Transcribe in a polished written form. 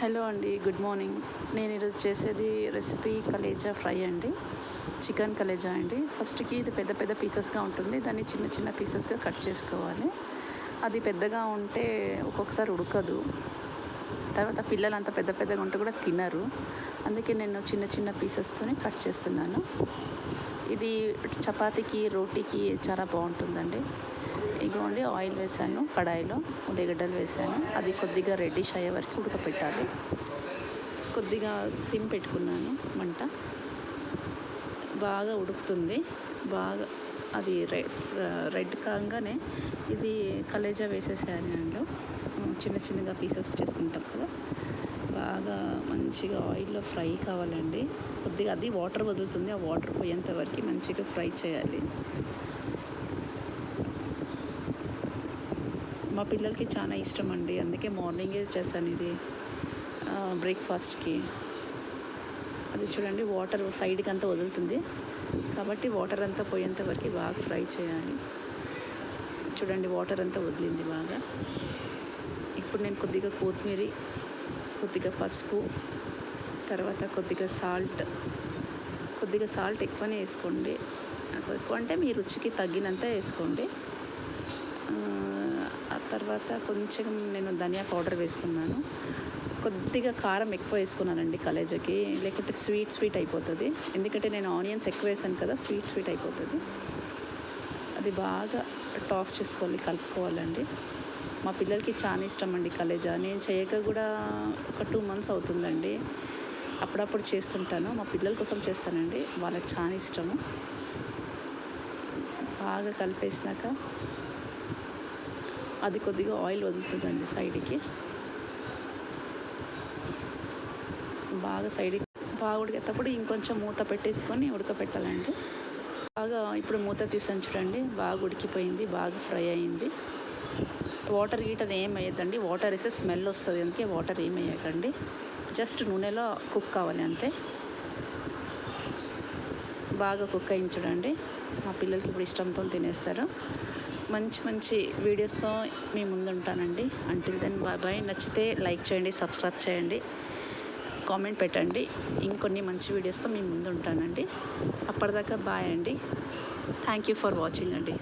Hello అండి, good morning. నేను ఈరోజు చేసేది రెసిపీ కలేజా ఫ్రై అండి. చికెన్ కలేజా అండి. ఫస్ట్కి ఇది పెద్ద పెద్ద పీసెస్గా ఉంటుంది, దాన్ని చిన్న చిన్న పీసెస్గా కట్ చేసుకోవాలి. అది పెద్దగా ఉంటే ఒక్కొక్కసారి ఉడకదు. తర్వాత పిల్లలు అంత పెద్ద పెద్దగా ఉంటే కూడా తినరు. అందుకే నేను చిన్న చిన్న పీసెస్తోనే కట్ చేస్తున్నాను. ఇది చపాతీకి, రోటీకి చాలా బాగుంటుందండి. ఇదిగోండి, ఆయిల్ వేసాను, కడాయిలో ఉల్లిగడ్డలు వేసాను. అది కొద్దిగా రెడ్డిష్ అయ్యే వరకు ఉడకపెట్టాలి. కొద్దిగా సిమ్ పెట్టుకున్నాను మంట. బాగా ఉడుకుతుంది. బాగా అది రెడ్ కాగానే ఇది కలేజా వేసేసాను అందులో. చిన్న చిన్నగా పీసెస్ చేసుకుంటాం కదా, బాగా మంచిగా ఆయిల్లో ఫ్రై కావాలండి. కొద్దిగా అది వాటర్ వదులుతుంది, ఆ వాటర్ పోయేంత వరకు మంచిగా ఫ్రై చేయాలి. మా పిల్లలకి చాలా ఇష్టం అండి, అందుకే మార్నింగే చేశాను ఇది బ్రేక్ఫాస్ట్కి. అది చూడండి, వాటర్ సైడ్కి అంతా వదులుతుంది కాబట్టి వాటర్ అంతా పోయేంత వరకు బాగా ఫ్రై చేయాలి. చూడండి, వాటర్ అంతా వదిలింది బాగా. ఇప్పుడు నేను కొద్దిగా కొత్తిమీర, కొద్దిగా పసుపు, తర్వాత కొద్దిగా సాల్ట్ ఎక్కువనే వేసుకోండి. ఎక్కువ అంటే మీ రుచికి తగ్గినంత వేసుకోండి. ఆ తర్వాత కొంచెం నేను ధనియా పౌడర్ వేసుకున్నాను. కొద్దిగా కారం ఎక్కువ వేసుకున్నానండి కలేజాకి, లేకుంటే స్వీట్ అయిపోతుంది. ఎందుకంటే నేను ఆనియన్స్ ఎక్కువ వేసాను కదా, స్వీట్ అయిపోతుంది. అది బాగా టాస్ చేసుకోవాలి, కలుపుకోవాలండి. మా పిల్లలకి చాలా ఇష్టం అండి కలేజా. నేను చేయక కూడా ఒక 2 months అవుతుందండి. అప్పుడప్పుడు చేస్తుంటాను, మా పిల్లల కోసం చేస్తానండి, వాళ్ళకి చాలా ఇష్టము. బాగా కలిపేసినాక అది కొద్దిగా ఆయిల్ వదులుతుందండి సైడ్కి. బాగా ఉడికేటప్పుడు ఇంకొంచెం మూత పెట్టేసుకొని ఉడకపెట్టాలండి. బాగా ఇప్పుడు మూత తీసాను చూడండి, బాగా ఉడికిపోయింది, బాగా ఫ్రై అయింది. వాటర్ ఏం వేయద్దండి, వాటర్ వేస్తే స్మెల్ వస్తుంది, అందుకే వాటర్ ఏం వేయకండి. జస్ట్ నూనెలో కుక్ కావాలి అంతే. బాగా కుక్ అయింది చూడండి. మా పిల్లలకి ఇప్పుడు ఇష్టంతో తినేస్తారు. మంచి వీడియోస్తో మీ ముందు ఉంటానండి. Until then bye. నచ్చితే లైక్ చేయండి, సబ్స్క్రైబ్ చేయండి, కామెంట్ పెట్టండి. ఇంకొన్ని మంచి వీడియోస్తో మీ ముందు ఉంటానండి. అప్పటిదాకా బాయ్ అండి. థ్యాంక్ యూ ఫర్ వాచింగ్ అండి.